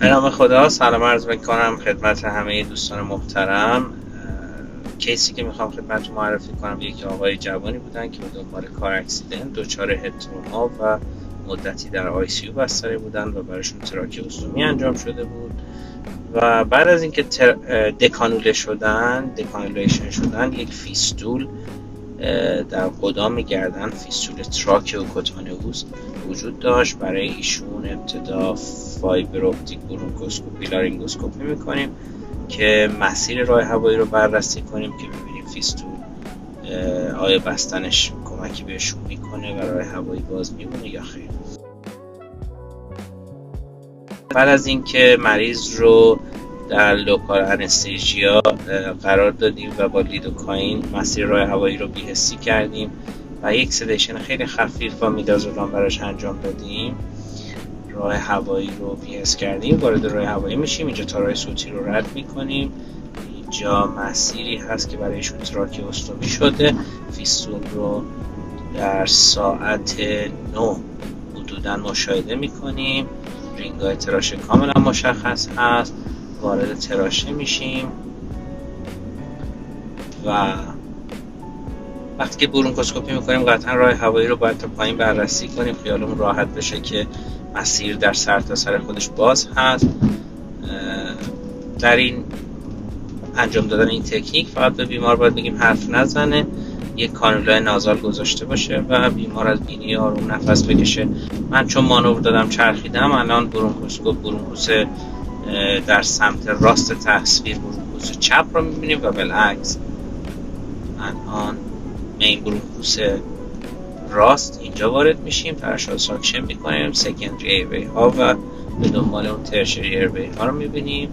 به نام خدا سلام عرض میکنم خدمت همه دوستان محترم. کیسی که میخوام خدمتتون معرفی کنم یک آقای جوانی بودن که به دنبال کار اکسیدنت دچار هد تروما و مدتی در آی سی یو بستری بودن و براشون تراکیوستومی انجام شده بود و بعد از اینکه دکانولیشن شدن یک فیستول در قدام گردن، فیستول تراکیوکوتانئوس وجود داشت. برای ایشون ابتدا فایبر اپتیک برونکوسکوپی لارینگوسکوپی میکنیم که مسیر راه هوایی رو بررسی کنیم که ببینیم فیستول آیا بستنش کمکی بهشون میکنه و راه هوایی باز میمونه یا خیر. بعد از اینکه مریض رو در لوکال انستیژیا قرار دادیم و با لیدوکائین مسیر راه هوایی رو بی‌حسی کردیم و یک سدیشن خیلی خفیف با میدازولام براش انجام دادیم، راه هوایی رو بی‌حس کردیم، وارد راه هوایی میشیم. اینجا تارای صوتی رو رد میکنیم. اینجا مسیری هست که برایشون تراکیوستومی شده. فیستول رو در ساعت 9 حدوداً مشاهده میکنیم. رینگ‌های تراشه کاملا مشخص هست. وارد تراشه میشیم و وقتی که برونکوسکوپی میکنیم قطعا راه هوایی رو باید تا پایین بررسی کنیم، خیالمون راحت بشه که مسیر در سرتاسر خودش باز هست. در این انجام دادن این تکنیک فقط به بیمار باید بگیم حرف نزنه، یک کانولای نازال گذاشته باشه و بیمار از بینی آروم نفس بکشه. من چون مانور دادم چرخیدم، الان برونکوس در سمت راست تصویر برونکوس چپ رو میبینیم و بالعکس الان مین برونکوس راست اینجا وارد میشیم، ترشح ساکشن میکنیم، سکندری ایروی ها و به دنبال اون ترشری ایروی ها رو میبینیم.